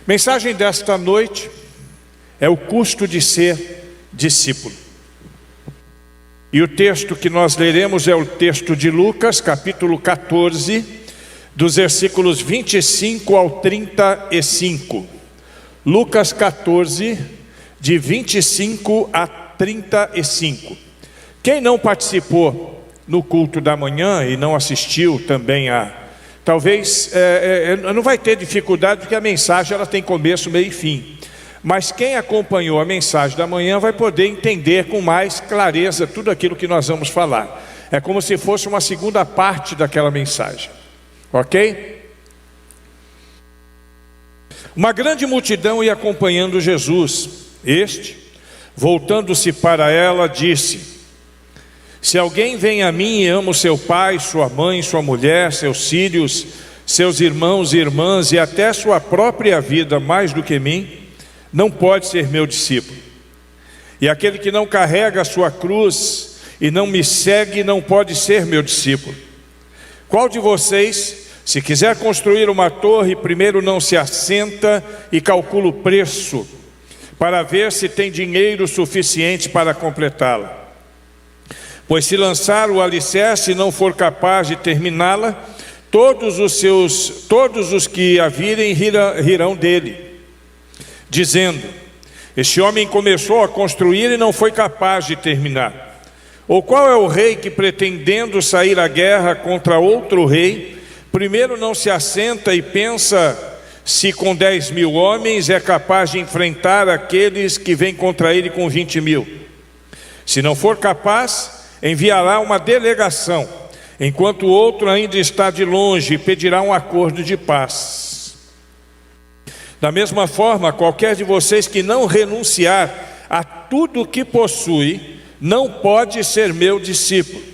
Mensagem desta noite é o custo de ser discípulo. E o texto que nós leremos é o texto de Lucas, capítulo 14, dos versículos 25 ao 35. Lucas 14, de 25 a 35. Quem não participou no culto da manhã e não assistiu também talvez não vai ter dificuldade, porque a mensagem ela tem começo, meio e fim. Mas quem acompanhou a mensagem da manhã vai poder entender com mais clareza tudo aquilo que nós vamos falar. É como se fosse uma segunda parte daquela mensagem. Ok? Uma grande multidão ia acompanhando Jesus. Voltando-se para ela, disse: se alguém vem a mim e ama o seu pai, sua mãe, sua mulher, seus filhos, seus irmãos e irmãs e até sua própria vida mais do que mim, não pode ser meu discípulo. E aquele que não carrega a sua cruz e não me segue não pode ser meu discípulo. Qual de vocês, se quiser construir uma torre, primeiro não se assenta e calcula o preço, para ver se tem dinheiro suficiente para completá-la? Pois se lançar o alicerce e não for capaz de terminá-la, todos os que a virem rirão dele, dizendo: este homem começou a construir e não foi capaz de terminar. Ou qual é o rei que, pretendendo sair à guerra contra outro rei, primeiro não se assenta e pensa se com 10.000 homens é capaz de enfrentar aqueles que vêm contra ele com 20.000? Se não for capaz, enviará uma delegação, enquanto o outro ainda está de longe, e pedirá um acordo de paz. Da mesma forma, qualquer de vocês que não renunciar a tudo o que possui, não pode ser meu discípulo.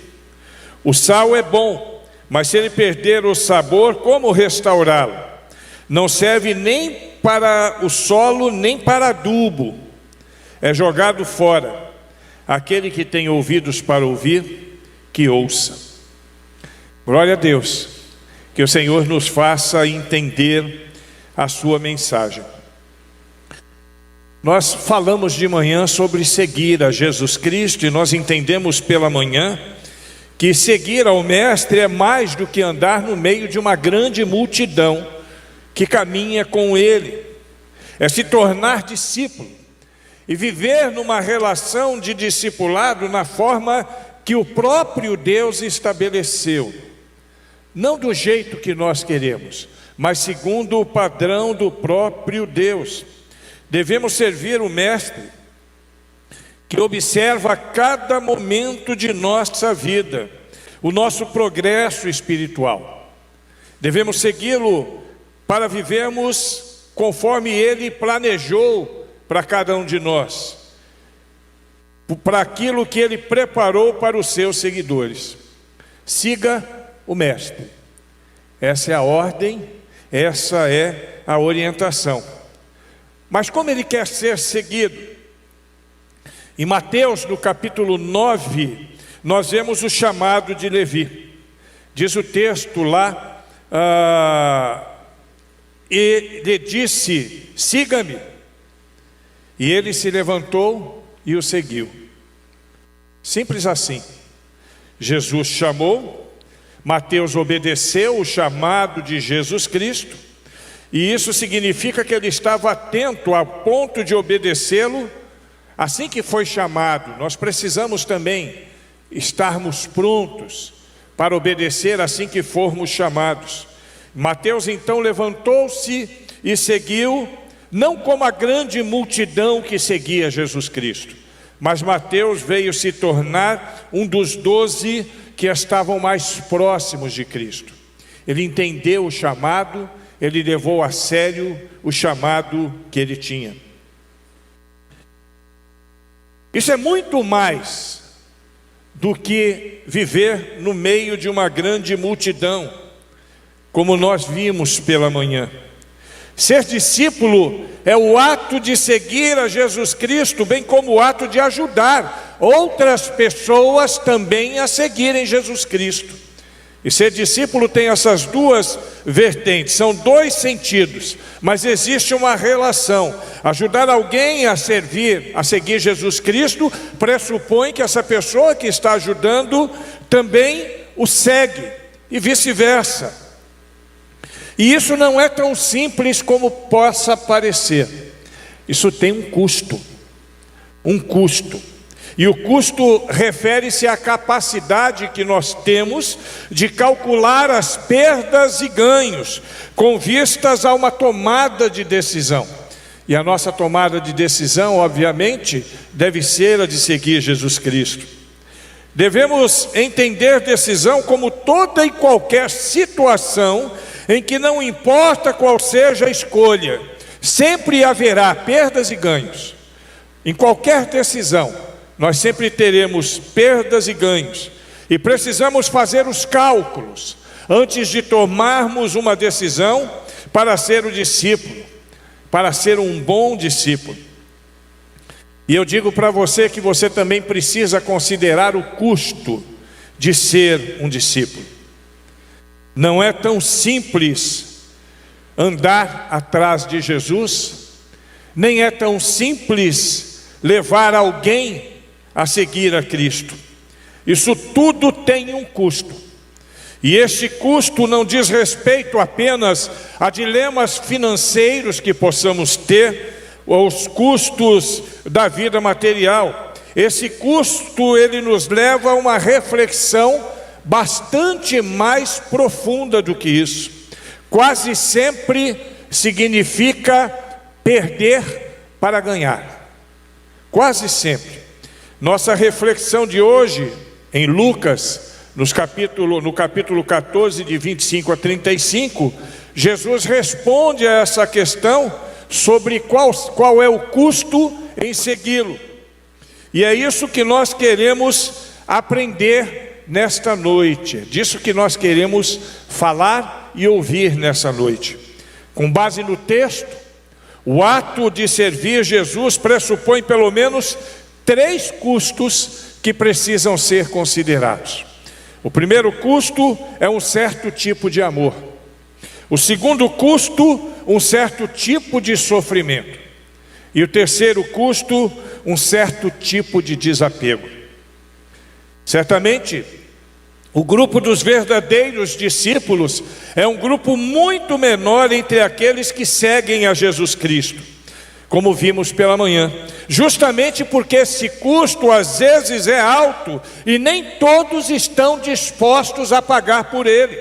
O sal é bom, mas se ele perder o sabor, como restaurá-lo? Não serve nem para o solo, nem para adubo. É jogado fora. Aquele que tem ouvidos para ouvir, que ouça. Glória a Deus. Que o Senhor nos faça entender a sua mensagem. Nós falamos de manhã sobre seguir a Jesus Cristo, e nós entendemos pela manhã que seguir ao Mestre é mais do que andar no meio de uma grande multidão que caminha com Ele. É se tornar discípulo e viver numa relação de discipulado na forma que o próprio Deus estabeleceu. Não do jeito que nós queremos, mas segundo o padrão do próprio Deus. Devemos servir o Mestre, que observa cada momento de nossa vida, o nosso progresso espiritual. Devemos segui-lo para vivermos conforme Ele planejou para cada um de nós, para aquilo que Ele preparou para os seus seguidores. Siga o Mestre. Essa é a ordem, essa é a orientação. Mas como Ele quer ser seguido? Em Mateus, no capítulo 9, nós vemos o chamado de Levi. Diz o texto lá, e lhe disse: siga-me. E ele se levantou e o seguiu. Simples assim. Jesus chamou, Mateus obedeceu o chamado de Jesus Cristo, e isso significa que ele estava atento ao ponto de obedecê-lo assim que foi chamado. Nós precisamos também estarmos prontos para obedecer assim que formos chamados. Mateus então levantou-se e seguiu, não como a grande multidão que seguia Jesus Cristo, mas Mateus veio se tornar um dos 12 que estavam mais próximos de Cristo. Ele entendeu o chamado, ele levou a sério o chamado que ele tinha. Isso é muito mais do que viver no meio de uma grande multidão, como nós vimos pela manhã. Ser discípulo é o ato de seguir a Jesus Cristo, bem como o ato de ajudar outras pessoas também a seguirem Jesus Cristo. E ser discípulo tem essas duas vertentes, são dois sentidos, mas existe uma relação. Ajudar alguém a seguir Jesus Cristo, pressupõe que essa pessoa que está ajudando também o segue, e vice-versa. E isso não é tão simples como possa parecer. Isso tem um custo. E o custo refere-se à capacidade que nós temos de calcular as perdas e ganhos, com vistas a uma tomada de decisão. E a nossa tomada de decisão, obviamente, deve ser a de seguir Jesus Cristo. Devemos entender decisão como toda e qualquer situação em que, não importa qual seja a escolha, sempre haverá perdas e ganhos. Em qualquer decisão, nós sempre teremos perdas e ganhos, e precisamos fazer os cálculos antes de tomarmos uma decisão para ser o discípulo, para ser um bom discípulo. E eu digo para você que você também precisa considerar o custo de ser um discípulo. Não é tão simples andar atrás de Jesus, nem é tão simples levar alguém a seguir a Cristo. Isso tudo tem um custo. E este custo não diz respeito apenas a dilemas financeiros que possamos ter, ou os custos da vida material. Esse custo, ele nos leva a uma reflexão bastante mais profunda do que isso. Quase sempre significa perder para ganhar. Quase sempre. Nossa reflexão de hoje, em Lucas, no capítulo 14, de 25 a 35, Jesus responde a essa questão sobre qual é o custo em segui-lo. E é isso que nós queremos aprender nesta noite, disso que nós queremos falar e ouvir nessa noite. Com base no texto, o ato de servir Jesus pressupõe pelo menos 3 custos que precisam ser considerados. O primeiro custo é um certo tipo de amor. O segundo custo, um certo tipo de sofrimento. E o terceiro custo, um certo tipo de desapego. Certamente, o grupo dos verdadeiros discípulos é um grupo muito menor entre aqueles que seguem a Jesus Cristo, como vimos pela manhã, justamente porque esse custo às vezes é alto e nem todos estão dispostos a pagar por ele.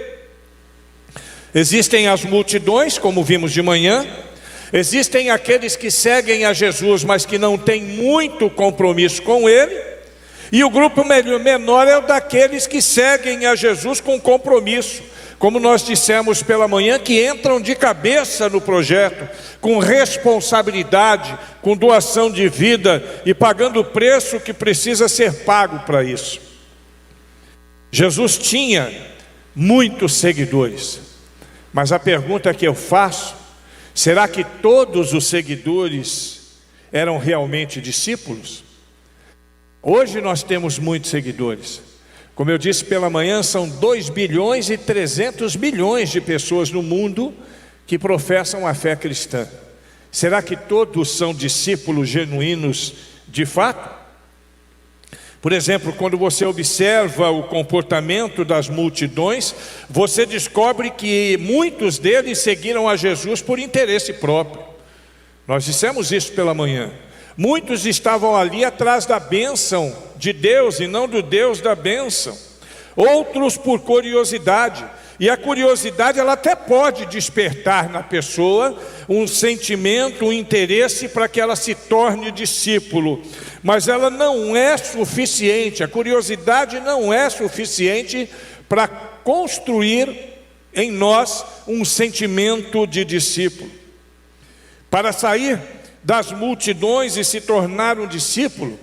Existem as multidões, como vimos de manhã, existem aqueles que seguem a Jesus, mas que não têm muito compromisso com ele, e o grupo menor é o daqueles que seguem a Jesus com compromisso, como nós dissemos pela manhã, que entram de cabeça no projeto, com responsabilidade, com doação de vida e pagando o preço que precisa ser pago para isso. Jesus tinha muitos seguidores, mas a pergunta que eu faço, será que todos os seguidores eram realmente discípulos? Hoje nós temos muitos seguidores. Como eu disse pela manhã, são 2 bilhões e 300 milhões de pessoas no mundo que professam a fé cristã. Será que todos são discípulos genuínos de fato? Por exemplo, quando você observa o comportamento das multidões, você descobre que muitos deles seguiram a Jesus por interesse próprio. Nós dissemos isso pela manhã. Muitos estavam ali atrás da bênção de Deus e não do Deus da bênção. Outros por curiosidade. E a curiosidade, ela até pode despertar na pessoa um sentimento, um interesse para que ela se torne discípulo. Mas ela não é suficiente, a curiosidade não é suficiente para construir em nós um sentimento de discípulo. Para sair das multidões e se tornar um discípulo,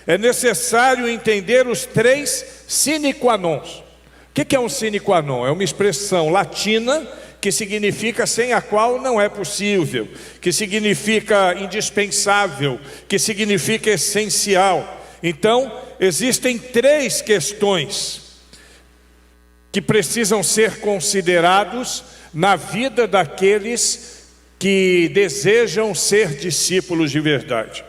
é necessário entender os 3 sine qua nons. O que é um sine qua non? É uma expressão latina que significa sem a qual não é possível, que significa indispensável, que significa essencial. Então, existem 3 questões que precisam ser considerados na vida daqueles que desejam ser discípulos de verdade.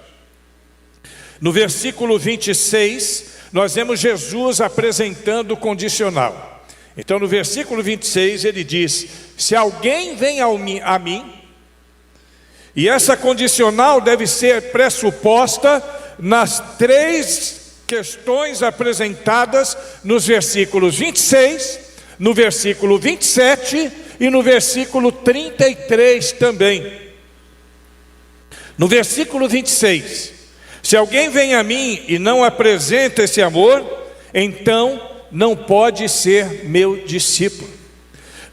No versículo 26, nós vemos Jesus apresentando o condicional. Então, no versículo 26, ele diz: se alguém vem a mim, e essa condicional deve ser pressuposta nas três questões apresentadas nos versículos 26, no versículo 27 e no versículo 33 também. No versículo 26, se alguém vem a mim e não apresenta esse amor, então não pode ser meu discípulo.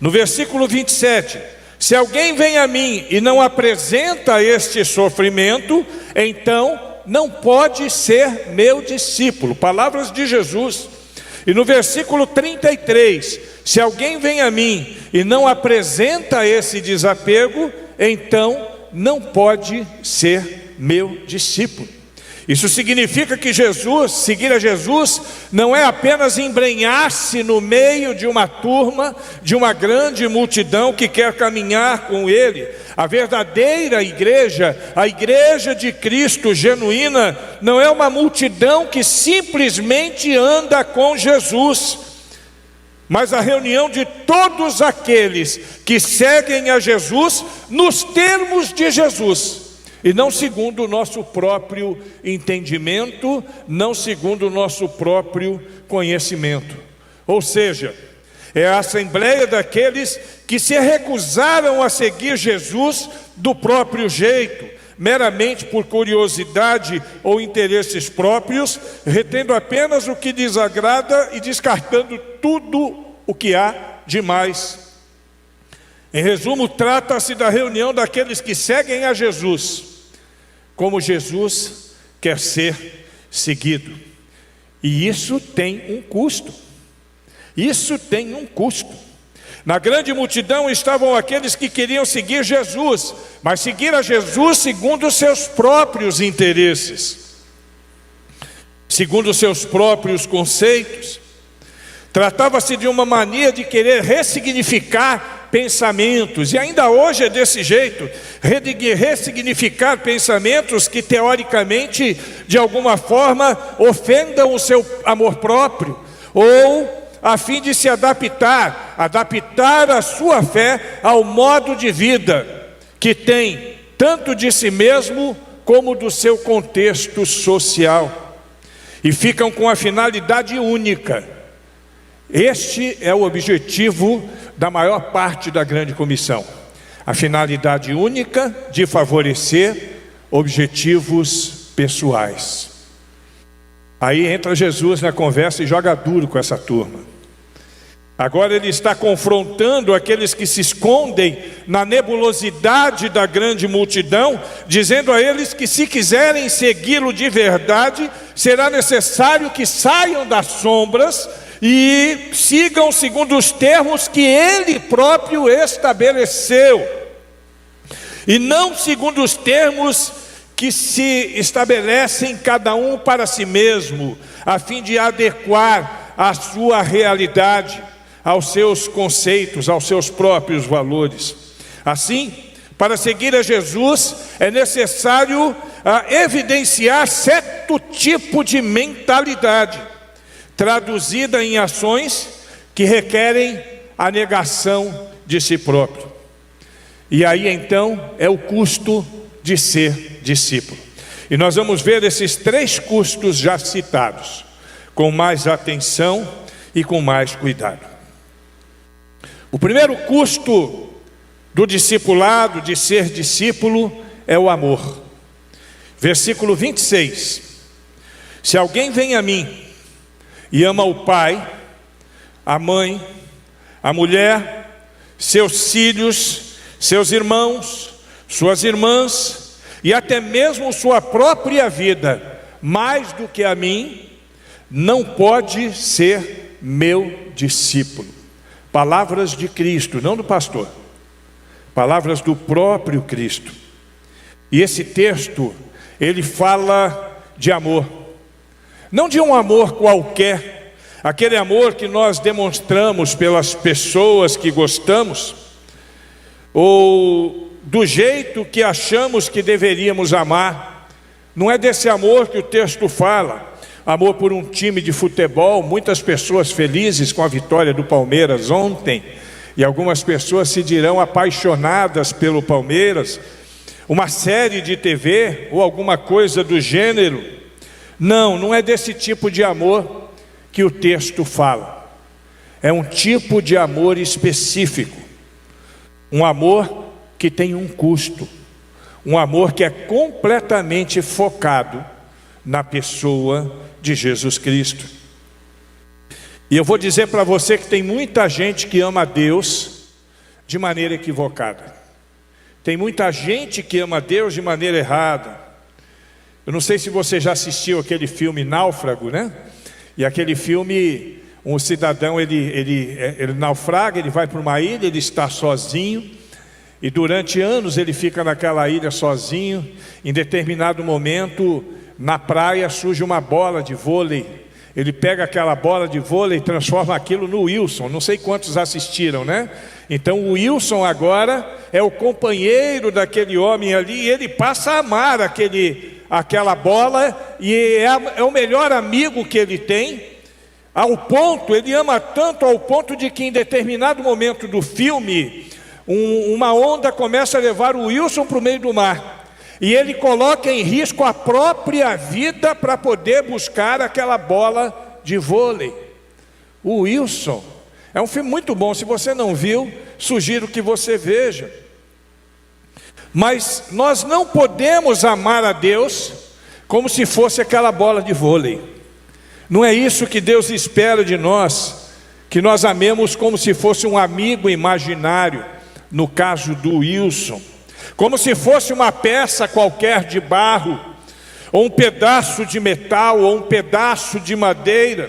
No versículo 27, se alguém vem a mim e não apresenta este sofrimento, então não pode ser meu discípulo. Palavras de Jesus. E no versículo 33, se alguém vem a mim e não apresenta esse desapego, então não pode ser meu discípulo. Isso significa que seguir a Jesus, não é apenas embrenhar-se no meio de uma turma, de uma grande multidão que quer caminhar com Ele. A verdadeira igreja, a igreja de Cristo genuína, não é uma multidão que simplesmente anda com Jesus, mas a reunião de todos aqueles que seguem a Jesus nos termos de Jesus. E não segundo o nosso próprio entendimento, não segundo o nosso próprio conhecimento. Ou seja, é a assembleia daqueles que se recusaram a seguir Jesus do próprio jeito, meramente por curiosidade ou interesses próprios, retendo apenas o que lhes agrada e descartando tudo o que há de mais. Em resumo, trata-se da reunião daqueles que seguem a Jesus, como Jesus quer ser seguido. E isso tem um custo. Isso tem um custo. Na grande multidão estavam aqueles que queriam seguir Jesus, mas seguir a Jesus segundo os seus próprios interesses, segundo os seus próprios conceitos. Tratava-se de uma mania de querer ressignificar pensamentos, e ainda hoje é desse jeito, ressignificar pensamentos que teoricamente, de alguma forma, ofendam o seu amor próprio, ou a fim de se adaptar a sua fé ao modo de vida que tem, tanto de si mesmo como do seu contexto social, e ficam com a finalidade única. Este é o objetivo da maior parte da grande comissão, a finalidade única de favorecer objetivos pessoais. Aí entra Jesus na conversa e joga duro com essa turma. Agora ele está confrontando aqueles que se escondem na nebulosidade da grande multidão, dizendo a eles que se quiserem segui-lo de verdade, será necessário que saiam das sombras e sigam segundo os termos que Ele próprio estabeleceu, e não segundo os termos que se estabelecem cada um para si mesmo, a fim de adequar a sua realidade aos seus conceitos, aos seus próprios valores. Assim, para seguir a Jesus, é necessário evidenciar certo tipo de mentalidade, traduzida em ações que requerem a negação de si próprio. E aí então é o custo de ser discípulo. E nós vamos ver esses três custos já citados, com mais atenção e com mais cuidado. O primeiro custo do discipulado, de ser discípulo, é o amor. Versículo 26. Se alguém vem a mim e ama o pai, a mãe, a mulher, seus filhos, seus irmãos, suas irmãs e até mesmo sua própria vida, mais do que a mim, não pode ser meu discípulo. Palavras de Cristo, não do pastor, palavras do próprio Cristo. E esse texto, ele fala de amor, não de um amor qualquer, aquele amor que nós demonstramos pelas pessoas que gostamos, ou do jeito que achamos que deveríamos amar. Não é desse amor que o texto fala. Amor por um time de futebol, muitas pessoas felizes com a vitória do Palmeiras ontem, e algumas pessoas se dirão apaixonadas pelo Palmeiras, uma série de TV ou alguma coisa do gênero. Não, não é desse tipo de amor que o texto fala. É um tipo de amor específico, um amor que tem um custo, um amor que é completamente focado na pessoa de Jesus Cristo. E eu vou dizer para você que tem muita gente que ama a Deus de maneira equivocada. Tem muita gente que ama a Deus de maneira errada. Eu não sei se você já assistiu aquele filme Náufrago, né? E aquele filme, um cidadão, ele naufraga, ele vai para uma ilha, ele está sozinho, e durante anos ele fica naquela ilha sozinho. Em determinado momento, na praia surge uma bola de vôlei. Ele pega aquela bola de vôlei e transforma aquilo no Wilson. Não sei quantos assistiram, né? Então o Wilson agora é o companheiro daquele homem ali, e ele passa a amar aquela bola, e é o melhor amigo que ele tem, ele ama tanto ao ponto de que em determinado momento do filme, uma onda começa a levar o Wilson para o meio do mar. E ele coloca em risco a própria vida para poder buscar aquela bola de vôlei. O Wilson é um filme muito bom. Se você não viu, sugiro que você veja. Mas nós não podemos amar a Deus como se fosse aquela bola de vôlei. Não é isso que Deus espera de nós, que nós amemos como se fosse um amigo imaginário, no caso do Wilson, como se fosse uma peça qualquer de barro, ou um pedaço de metal, ou um pedaço de madeira.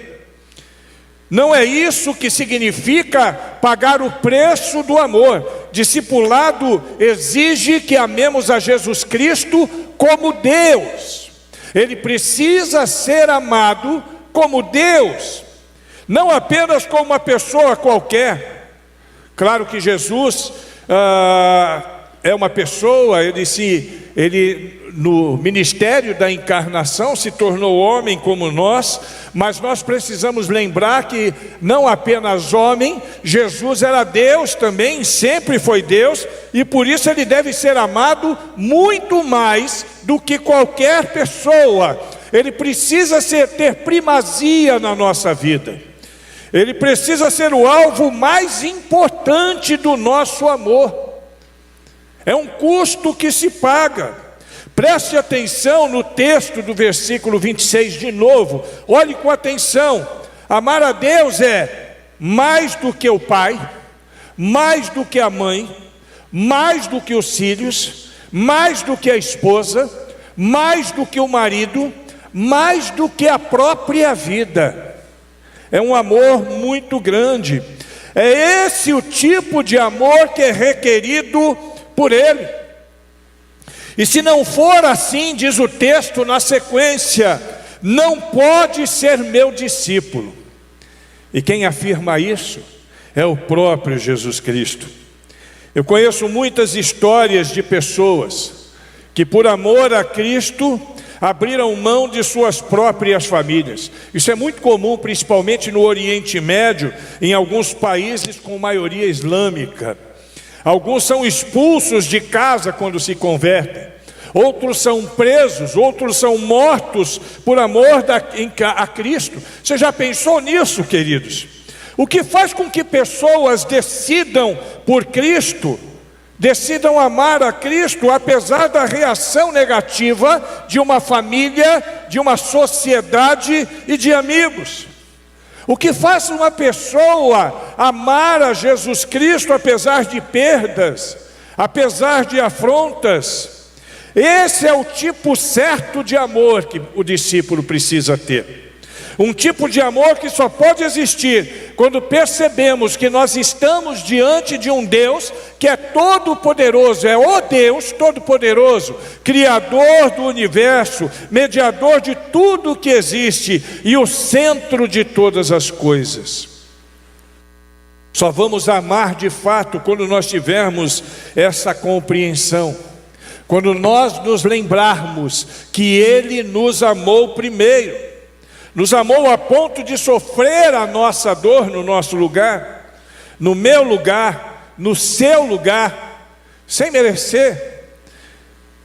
Não é isso que significa pagar o preço do amor. Discipulado exige que amemos a Jesus Cristo como Deus. Ele precisa ser amado como Deus, não apenas como uma pessoa qualquer. Claro que Jesus é uma pessoa, ele no ministério da encarnação se tornou homem como nós, mas nós precisamos lembrar que não apenas homem, Jesus era Deus também, sempre foi Deus, e por isso ele deve ser amado muito mais do que qualquer pessoa. Ele precisa ter primazia na nossa vida. Ele precisa ser o alvo mais importante do nosso amor. É um custo que se paga. Preste atenção no texto do versículo 26 de novo. Olhe com atenção. Amar a Deus é mais do que o pai, mais do que a mãe, mais do que os filhos, mais do que a esposa, mais do que o marido, mais do que a própria vida. É um amor muito grande. É esse o tipo de amor que é requerido por Ele. E se não for assim, diz o texto na sequência, não pode ser meu discípulo. E quem afirma isso é o próprio Jesus Cristo. Eu conheço muitas histórias de pessoas que por amor a Cristo abriram mão de suas próprias famílias. Isso é muito comum, principalmente no Oriente Médio, em alguns países com maioria islâmica. Alguns são expulsos de casa quando se convertem, outros são presos, outros são mortos por amor a Cristo. Você já pensou nisso, queridos? O que faz com que pessoas decidam por Cristo, decidam amar a Cristo, apesar da reação negativa de uma família, de uma sociedade e de amigos? O que faz uma pessoa amar a Jesus Cristo apesar de perdas, apesar de afrontas? Esse é o tipo certo de amor que o discípulo precisa ter. Um tipo de amor que só pode existir quando percebemos que nós estamos diante de um Deus que é todo-poderoso, é o Deus todo-poderoso, Criador do universo, mediador de tudo que existe e o centro de todas as coisas. Só vamos amar de fato quando nós tivermos essa compreensão, quando nós nos lembrarmos que Ele nos amou primeiro, nos amou a ponto de sofrer a nossa dor no nosso lugar, no meu lugar, no seu lugar, sem merecer.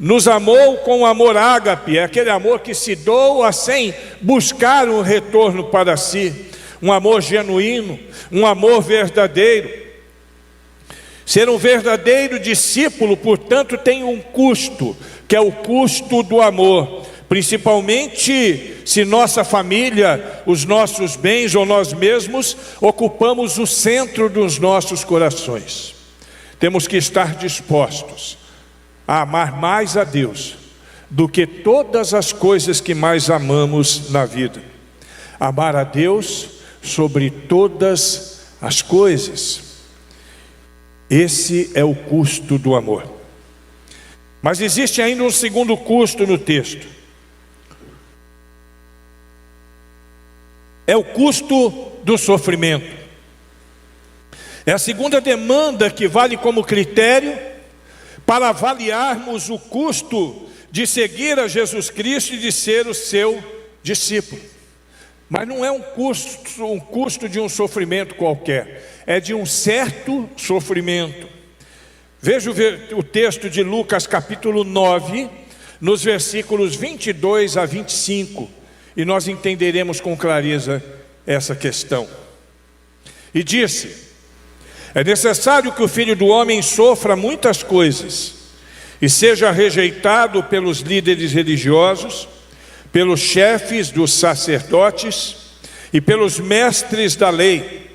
Nos amou com amor ágape, é aquele amor que se doa sem buscar um retorno para si, um amor genuíno, um amor verdadeiro. Ser um verdadeiro discípulo, portanto, tem um custo, que é o custo do amor, principalmente se nossa família, os nossos bens ou nós mesmos ocupamos o centro dos nossos corações. Temos que estar dispostos a amar mais a Deus do que todas as coisas que mais amamos na vida. Amar a Deus sobre todas as coisas. Esse é o custo do amor. Mas existe ainda um segundo custo no texto. É o custo do sofrimento. É a segunda demanda que vale como critério para avaliarmos o custo de seguir a Jesus Cristo e de ser o seu discípulo. Mas não é um custo de um sofrimento qualquer, é de um certo sofrimento. Veja o texto de Lucas capítulo 9, nos versículos 22 a 25, e nós entenderemos com clareza essa questão. E disse: é necessário que o Filho do Homem sofra muitas coisas, e seja rejeitado pelos líderes religiosos, pelos chefes dos sacerdotes e pelos mestres da lei,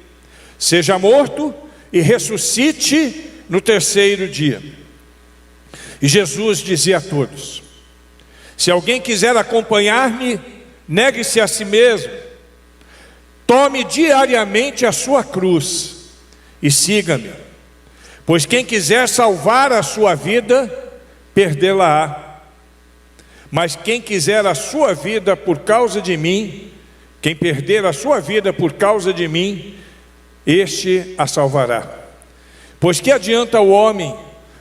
seja morto e ressuscite no terceiro dia. E Jesus dizia a todos: se alguém quiser acompanhar-me, negue-se a si mesmo, tome diariamente a sua cruz e siga-me. Pois quem quiser salvar a sua vida, perdê-la-á. Mas quem quiser a sua vida por causa de mim, quem perder a sua vida por causa de mim, este a salvará. Pois que adianta o homem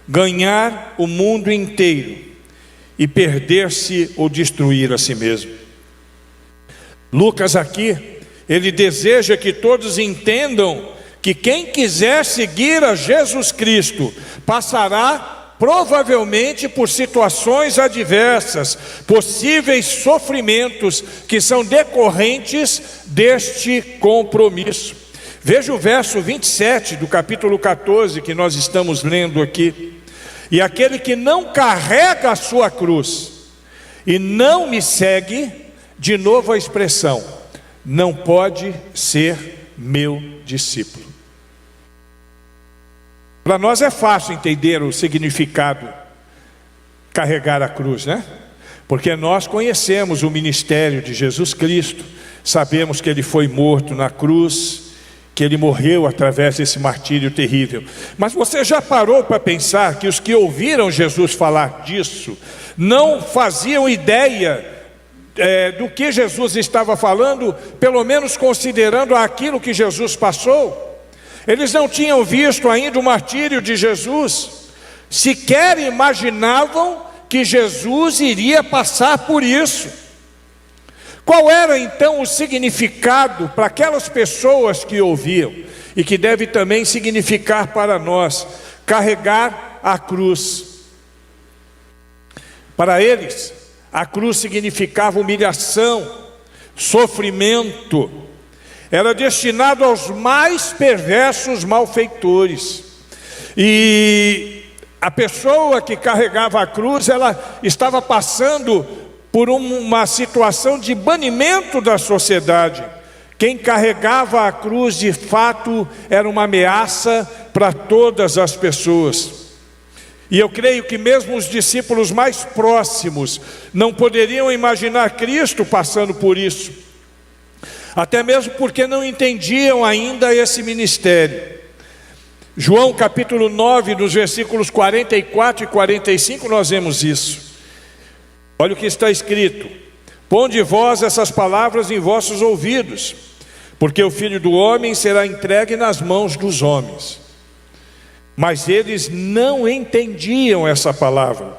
ganhar o mundo inteiro e perder-se ou destruir a si mesmo? Lucas aqui, ele deseja que todos entendam que quem quiser seguir a Jesus Cristo passará provavelmente por situações adversas, possíveis sofrimentos que são decorrentes deste compromisso. Veja o verso 27 do capítulo 14 que nós estamos lendo aqui. E aquele que não carrega a sua cruz e não me segue, de novo a expressão, não pode ser meu discípulo. Para nós é fácil entender o significado carregar a cruz, né? Porque nós conhecemos o ministério de Jesus Cristo, sabemos que Ele foi morto na cruz, que Ele morreu através desse martírio terrível. Mas você já parou para pensar que os que ouviram Jesus falar disso não faziam ideia do que Jesus estava falando, pelo menos considerando aquilo que Jesus passou? Eles não tinham visto ainda o martírio de Jesus, sequer imaginavam que Jesus iria passar por isso. Qual era então o significado para aquelas pessoas que ouviam, e que deve também significar para nós, carregar a cruz? Para eles, a cruz significava humilhação, sofrimento, era destinado aos mais perversos malfeitores. E a pessoa que carregava a cruz, ela estava passando por uma situação de banimento da sociedade. Quem carregava a cruz, de fato, era uma ameaça para todas as pessoas. E eu creio que mesmo os discípulos mais próximos não poderiam imaginar Cristo passando por isso. até mesmo porque não entendiam ainda esse ministério. João capítulo 9, nos versículos 44 e 45, nós vemos isso. Olha o que está escrito: ponde vós essas palavras em vossos ouvidos, porque o Filho do Homem será entregue nas mãos dos homens. Mas eles não entendiam essa palavra,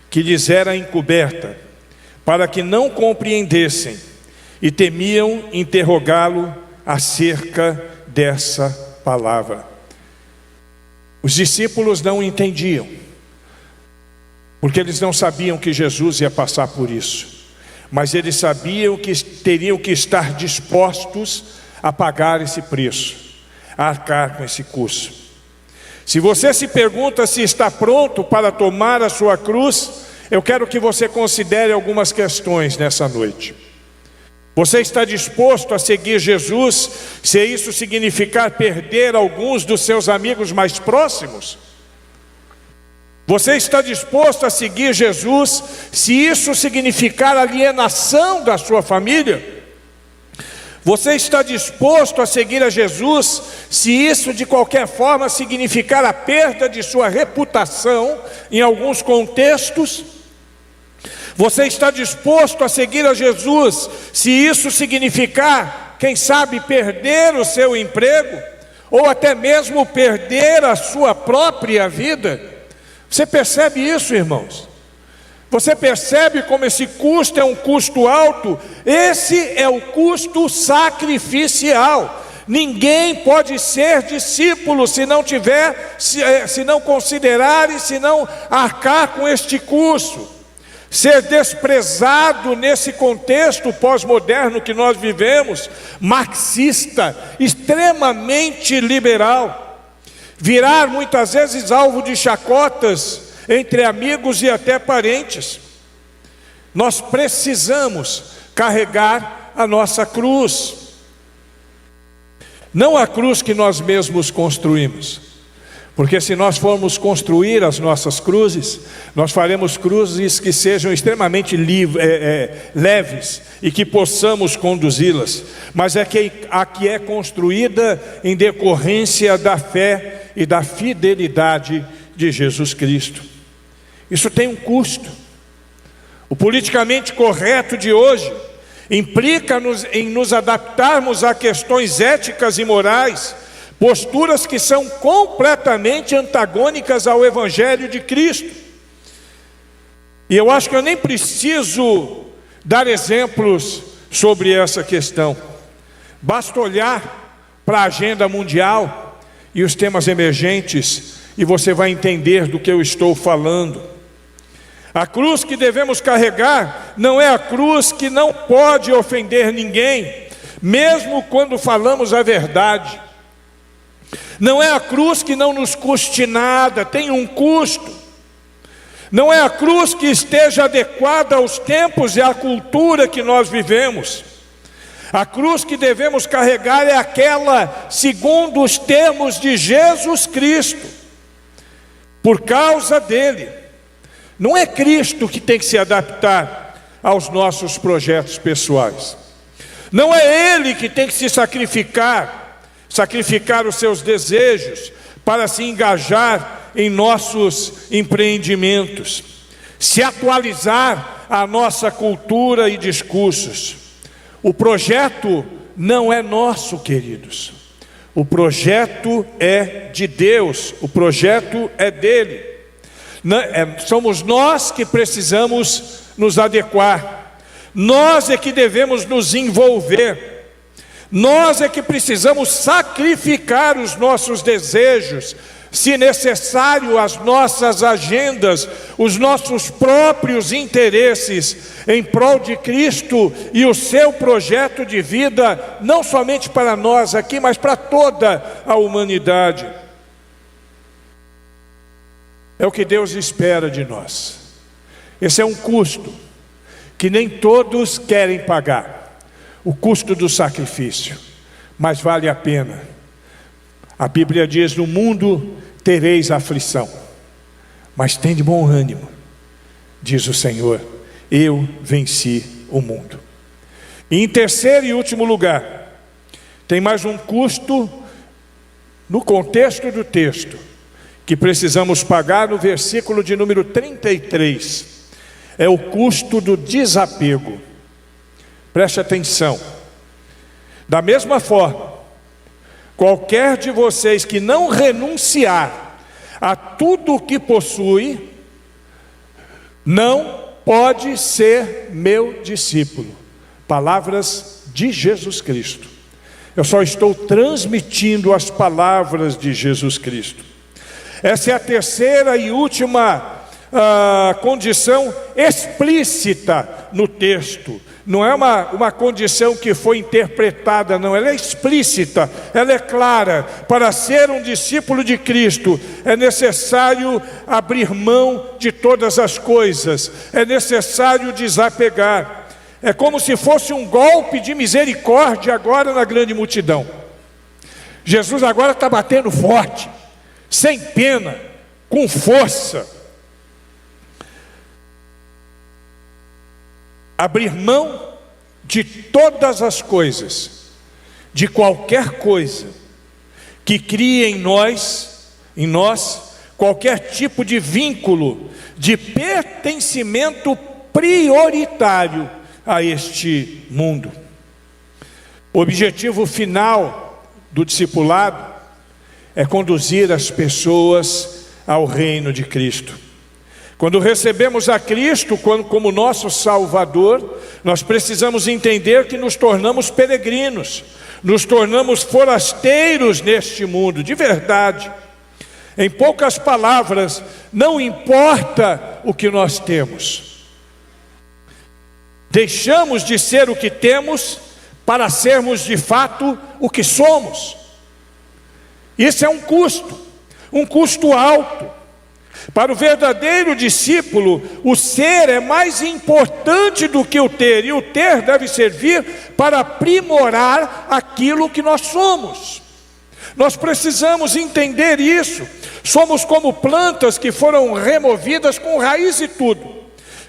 que lhes era encoberta, para que não compreendessem, e temiam interrogá-lo acerca dessa palavra. Os discípulos não entendiam, porque eles não sabiam que Jesus ia passar por isso, mas eles sabiam que teriam que estar dispostos a pagar esse preço, a arcar com esse custo. Se você se pergunta se está pronto para tomar a sua cruz, eu quero que você considere algumas questões nessa noite. Você está disposto a seguir Jesus, se isso significar perder alguns dos seus amigos mais próximos? Você está disposto a seguir Jesus, se isso significar alienação da sua família? Você está disposto a seguir a Jesus, se isso de qualquer forma significar a perda de sua reputação em alguns contextos? Você está disposto a seguir a Jesus, se isso significar, quem sabe, perder o seu emprego, ou até mesmo perder a sua própria vida? Você percebe isso, irmãos? Você percebe como esse custo é um custo alto? Esse é o custo sacrificial. Ninguém pode ser discípulo se não considerar e se não arcar com este custo. Ser desprezado nesse contexto pós-moderno que nós vivemos, marxista, extremamente liberal, virar muitas vezes alvo de chacotas entre amigos e até parentes. Nós precisamos carregar a nossa cruz, não a cruz que nós mesmos construímos. Porque se nós formos construir as nossas cruzes, nós faremos cruzes que sejam extremamente leves e que possamos conduzi-las. Mas é que a que é construída em decorrência da fé e da fidelidade de Jesus Cristo. Isso tem um custo. O politicamente correto de hoje implica em nos adaptarmos a questões éticas e morais, posturas que são completamente antagônicas ao Evangelho de Cristo. E eu acho que eu nem preciso dar exemplos sobre essa questão. Basta olhar para a agenda mundial e os temas emergentes e você vai entender do que eu estou falando. A cruz que devemos carregar não é a cruz que não pode ofender ninguém, mesmo quando falamos a verdade. Não é a cruz que não nos custe nada, tem um custo. Não é a cruz que esteja adequada aos tempos e à cultura que nós vivemos. A cruz que devemos carregar é aquela segundo os termos de Jesus Cristo, por causa dele. Não é Cristo que tem que se adaptar aos nossos projetos pessoais. Não é Ele que tem que se sacrificar os seus desejos para se engajar em nossos empreendimentos, se atualizar a nossa cultura e discursos. O projeto não é nosso, queridos. O projeto é de Deus, o projeto é dele. Somos nós que precisamos nos adequar. Nós é que devemos nos envolver. Nós é que precisamos sacrificar os nossos desejos, se necessário, as nossas agendas, os nossos próprios interesses, em prol de Cristo e o seu projeto de vida, não somente para nós aqui, mas para toda a humanidade. É o que Deus espera de nós. Esse é um custo que nem todos querem pagar. O custo do sacrifício, mas vale a pena. A Bíblia diz: no mundo tereis aflição, mas tende bom ânimo, diz o Senhor, eu venci o mundo. E em terceiro e último lugar, tem mais um custo no contexto do texto, que precisamos pagar no versículo de número 33. É o custo do desapego. Preste atenção. Da mesma forma, qualquer de vocês que não renunciar a tudo o que possui, não pode ser meu discípulo. Palavras de Jesus Cristo. Eu só estou transmitindo as palavras de Jesus Cristo. Essa é a terceira e última condição explícita no texto. Não é uma condição que foi interpretada, não. Ela é explícita, ela é clara. Para ser um discípulo de Cristo, é necessário abrir mão de todas as coisas. É necessário desapegar. É como se fosse um golpe de misericórdia agora na grande multidão. Jesus agora está batendo forte, sem pena, com força. Abrir mão de todas as coisas, de qualquer coisa que crie em nós, qualquer tipo de vínculo, de pertencimento prioritário a este mundo. O objetivo final do discipulado é conduzir as pessoas ao reino de Cristo. Quando recebemos a Cristo como nosso Salvador, nós precisamos entender que nos tornamos peregrinos, nos tornamos forasteiros neste mundo, de verdade. Em poucas palavras, não importa o que nós temos. Deixamos de ser o que temos para sermos de fato o que somos. Isso é um custo alto. Para o verdadeiro discípulo, o ser é mais importante do que o ter, e o ter deve servir para aprimorar aquilo que nós somos. Nós precisamos entender isso. Somos como plantas que foram removidas com raiz e tudo,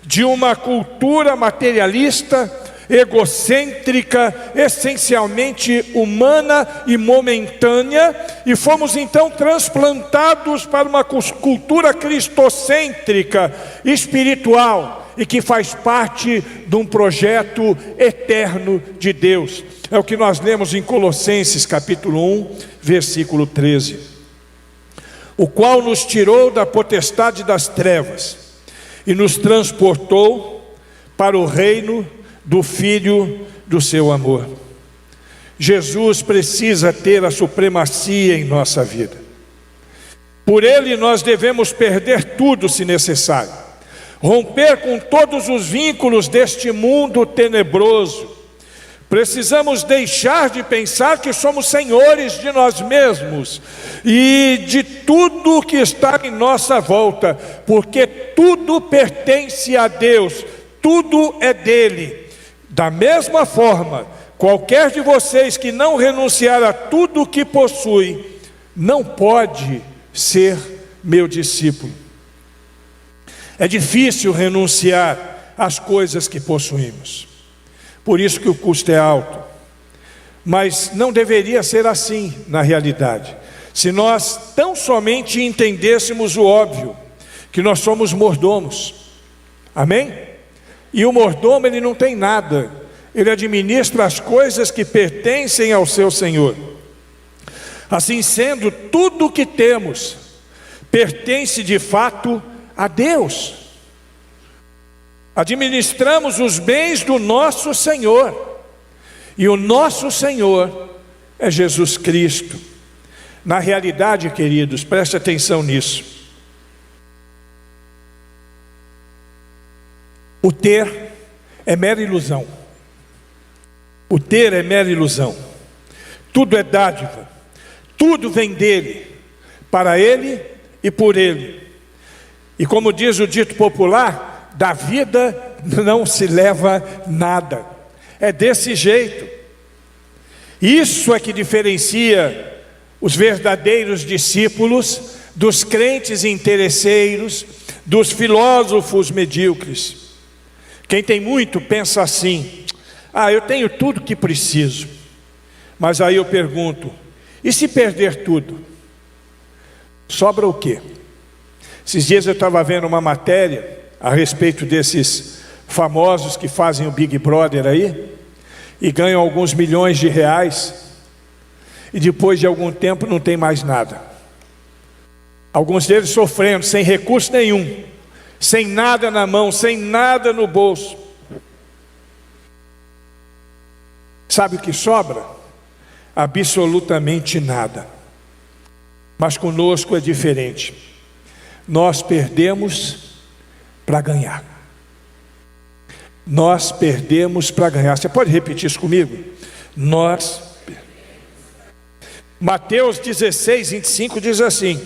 de uma cultura materialista, egocêntrica, essencialmente humana e momentânea, e fomos então transplantados para uma cultura cristocêntrica, espiritual, e que faz parte de um projeto eterno de Deus. É o que nós lemos em Colossenses capítulo 1, versículo 13. O qual nos tirou da potestade das trevas e nos transportou para o reino do Filho do seu amor. Jesus precisa ter a supremacia em nossa vida. Por Ele nós devemos perder tudo se necessário, romper com todos os vínculos deste mundo tenebroso. Precisamos deixar de pensar que somos senhores de nós mesmos e de tudo que está em nossa volta, porque tudo pertence a Deus, tudo é dele. Da mesma forma, qualquer de vocês que não renunciar a tudo o que possui, não pode ser meu discípulo. É difícil renunciar às coisas que possuímos. Por isso que o custo é alto. Mas não deveria ser assim na realidade. Se nós tão somente entendêssemos o óbvio, que nós somos mordomos. Amém? E o mordomo, ele não tem nada. Ele administra as coisas que pertencem ao seu Senhor. Assim sendo, tudo o que temos pertence de fato a Deus. Administramos os bens do nosso Senhor. E o nosso Senhor é Jesus Cristo. Na realidade, queridos, preste atenção nisso. O ter é mera ilusão. O ter é mera ilusão. Tudo é dádiva. Tudo vem dele, para ele e por ele. E como diz o dito popular, da vida não se leva nada. É desse jeito. Isso é que diferencia os verdadeiros discípulos dos crentes interesseiros, dos filósofos medíocres. Quem tem muito pensa assim: eu tenho tudo que preciso. Mas aí eu pergunto, e se perder tudo? Sobra o quê? Esses dias eu estava vendo uma matéria a respeito desses famosos que fazem o Big Brother aí, e ganham alguns milhões de reais, e depois de algum tempo não tem mais nada. Alguns deles sofrendo, sem recurso nenhum, sem nada na mão, sem nada no bolso. Sabe o que sobra? Absolutamente nada. Mas conosco é diferente. Nós perdemos para ganhar. Nós perdemos para ganhar. Você pode repetir isso comigo? Mateus 16, 25 diz assim: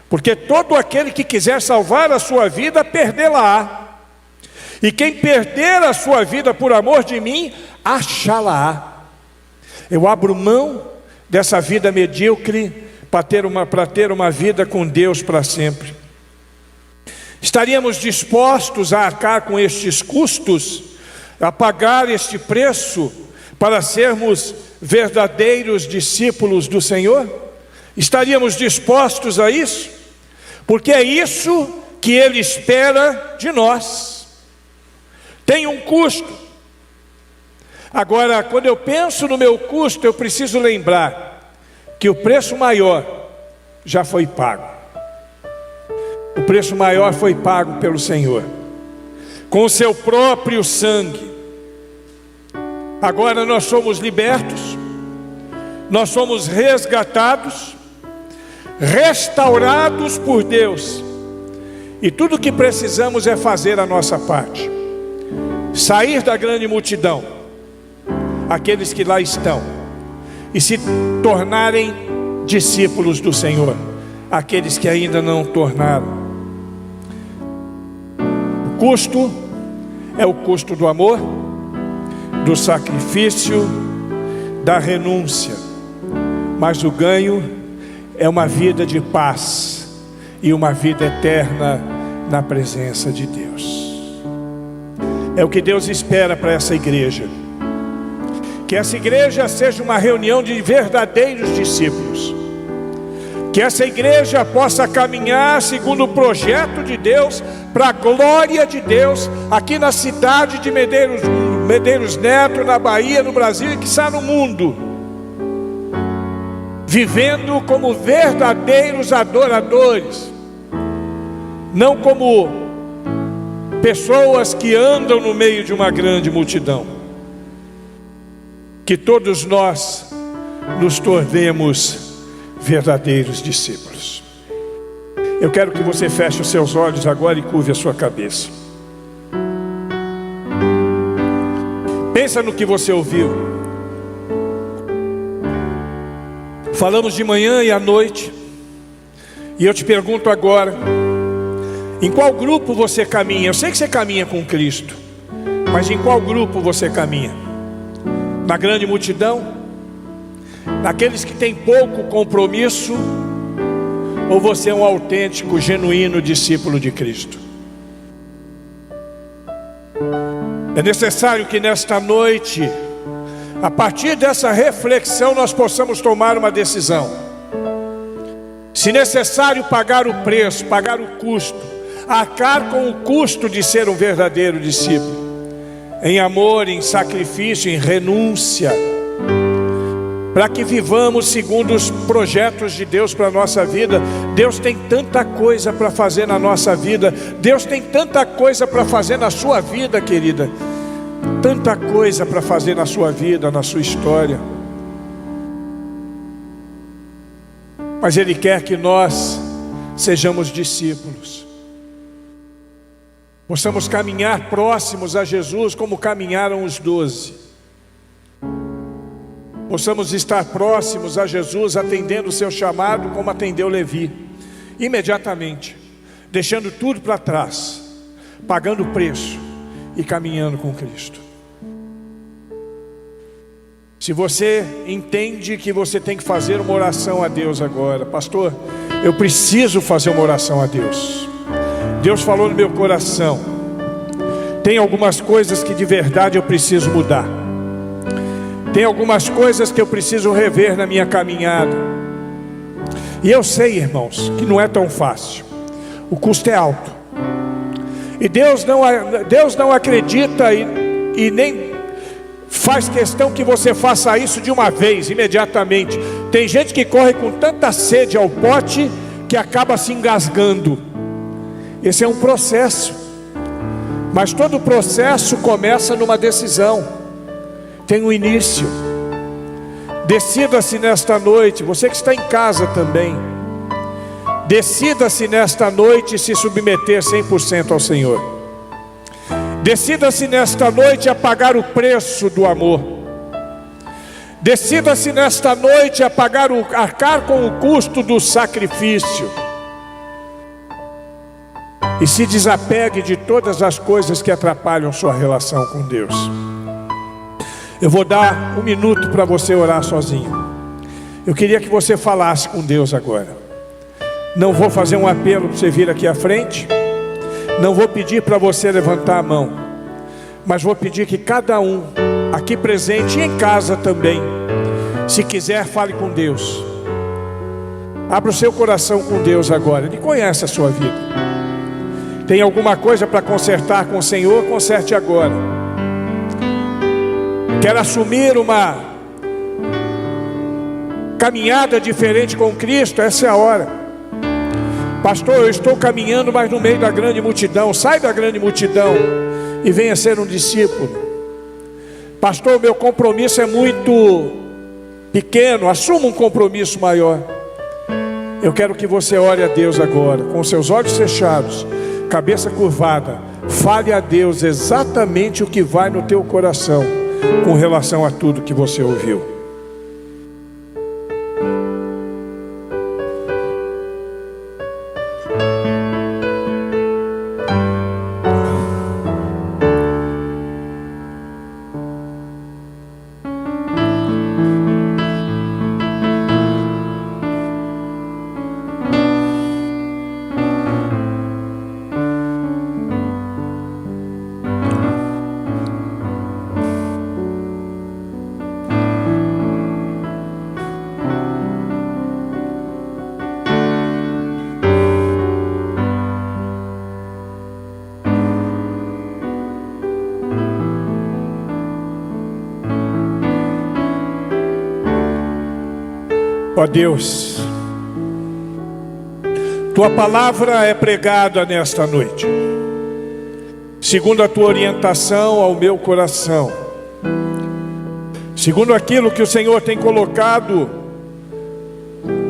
porque todo aquele que quiser salvar a sua vida, perdê-la-á. E quem perder a sua vida por amor de mim, achá-la-á. Eu abro mão dessa vida medíocre para ter uma vida com Deus para sempre. Estaríamos dispostos a arcar com estes custos, a pagar este preço para sermos verdadeiros discípulos do Senhor? Estaríamos dispostos a isso? Porque é isso que Ele espera de nós. Tem um custo. Agora, quando eu penso no meu custo, eu preciso lembrar que o preço maior já foi pago. O preço maior foi pago pelo Senhor, com o seu próprio sangue. Agora nós somos libertos, nós somos resgatados, restaurados por Deus. E tudo o que precisamos é fazer a nossa parte. Sair da grande multidão, aqueles que lá estão, e se tornarem discípulos do Senhor, aqueles que ainda não tornaram. O custo é o custo do amor, do sacrifício, da renúncia. Mas o ganho é uma vida de paz e uma vida eterna na presença de Deus. É o que Deus espera para essa igreja. Que essa igreja seja uma reunião de verdadeiros discípulos. Que essa igreja possa caminhar segundo o projeto de Deus, para a glória de Deus, aqui na cidade de Medeiros Neto, na Bahia, no Brasil e quiçá no mundo. Vivendo como verdadeiros adoradores, não como pessoas que andam no meio de uma grande multidão. Que todos nós nos tornemos verdadeiros discípulos. Eu quero que você feche os seus olhos agora e curve a sua cabeça. Pensa no que você ouviu. Falamos de manhã e à noite, e eu te pergunto agora: em qual grupo você caminha? Eu sei que você caminha com Cristo, mas em qual grupo você caminha? Na grande multidão? Naqueles que têm pouco compromisso? Ou você é um autêntico, genuíno discípulo de Cristo? É necessário que nesta noite, a partir dessa reflexão, nós possamos tomar uma decisão. Se necessário, pagar o preço, pagar o custo, arcar com o custo de ser um verdadeiro discípulo, em amor, em sacrifício, em renúncia, para que vivamos segundo os projetos de Deus para a nossa vida. Deus tem tanta coisa para fazer na nossa vida. Deus tem tanta coisa para fazer na sua vida, querida. Tanta coisa para fazer na sua vida, na sua história. Mas Ele quer que nós sejamos discípulos. Possamos caminhar próximos a Jesus como caminharam os 12. Possamos estar próximos a Jesus, atendendo o seu chamado como atendeu Levi, imediatamente, deixando tudo para trás, pagando o preço e caminhando com Cristo. Se você entende que você tem que fazer uma oração a Deus agora: pastor, eu preciso fazer uma oração a Deus. Deus falou no meu coração, tem algumas coisas que de verdade eu preciso mudar. Tem algumas coisas que eu preciso rever na minha caminhada. E eu sei, irmãos, que não é tão fácil. O custo é alto. E Deus não acredita e nem faz questão que você faça isso de uma vez, imediatamente. Tem gente que corre com tanta sede ao pote que acaba se engasgando. Esse é um processo. Mas todo processo começa numa decisão. Tem um início. Decida-se nesta noite, você que está em casa também, decida-se nesta noite se submeter 100% ao Senhor. Decida-se nesta noite a pagar o preço do amor. Decida-se nesta noite a arcar com o custo do sacrifício. E se desapegue de todas as coisas que atrapalham sua relação com Deus. Eu vou dar 1 minuto para você orar sozinho. Eu queria que você falasse com Deus agora. Não vou fazer um apelo para você vir aqui à frente. Não vou pedir para você levantar a mão. Mas vou pedir que cada um aqui presente e em casa também, se quiser, fale com Deus. Abra o seu coração com Deus agora. Ele conhece a sua vida. Tem alguma coisa para consertar com o Senhor? Conserte agora. Quer assumir uma caminhada diferente com Cristo? Essa é a hora. Pastor, eu estou caminhando, mas no meio da grande multidão. Sai da grande multidão e venha ser um discípulo. Pastor, meu compromisso é muito pequeno. Assuma um compromisso maior. Eu quero que você ore a Deus agora, com seus olhos fechados, cabeça curvada. Fale a Deus exatamente o que vai no teu coração com relação a tudo que você ouviu. Ó Deus, Tua palavra é pregada nesta noite, segundo a Tua orientação ao meu coração, segundo aquilo que o Senhor tem colocado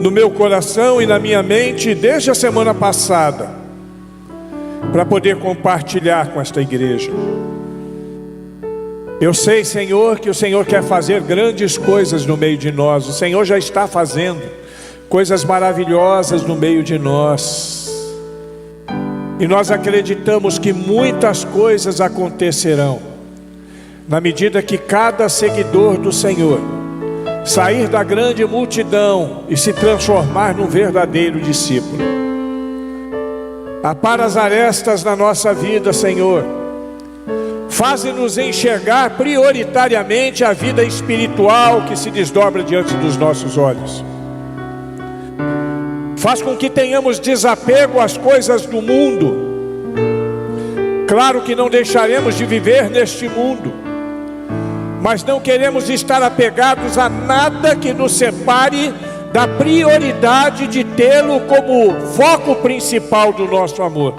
no meu coração e na minha mente desde a semana passada, para poder compartilhar com esta igreja. Eu sei, Senhor, que o Senhor quer fazer grandes coisas no meio de nós. O Senhor já está fazendo coisas maravilhosas no meio de nós. E nós acreditamos que muitas coisas acontecerão na medida que cada seguidor do Senhor sair da grande multidão e se transformar num verdadeiro discípulo. Apara as arestas na nossa vida, Senhor. Faze-nos enxergar prioritariamente a vida espiritual que se desdobra diante dos nossos olhos. Faz com que tenhamos desapego às coisas do mundo. Claro que não deixaremos de viver neste mundo, mas não queremos estar apegados a nada que nos separe da prioridade de tê-lo como foco principal do nosso amor.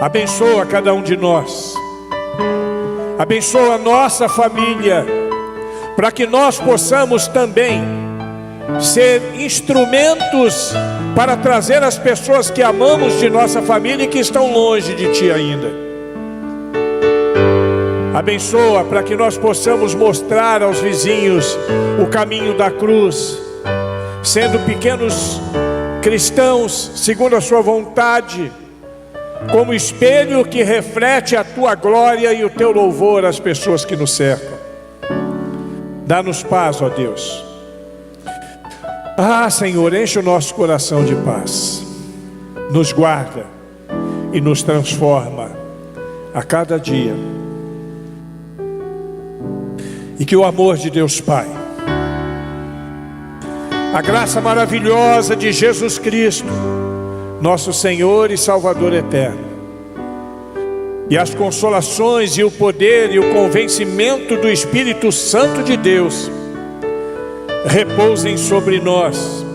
Abençoa cada um de nós, abençoa a nossa família, para que nós possamos também ser instrumentos para trazer as pessoas que amamos de nossa família e que estão longe de Ti ainda. Abençoa para que nós possamos mostrar aos vizinhos o caminho da cruz, sendo pequenos cristãos segundo a Sua vontade, como espelho que reflete a Tua glória e o Teu louvor às pessoas que nos cercam. Dá-nos paz, ó Deus. Senhor, enche o nosso coração de paz. Nos guarda e nos transforma a cada dia. E que o amor de Deus Pai, a graça maravilhosa de Jesus Cristo, nosso Senhor e Salvador eterno, e as consolações e o poder e o convencimento do Espírito Santo de Deus repousem sobre nós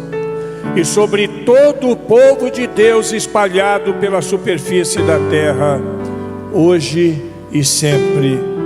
e sobre todo o povo de Deus espalhado pela superfície da terra, hoje e sempre.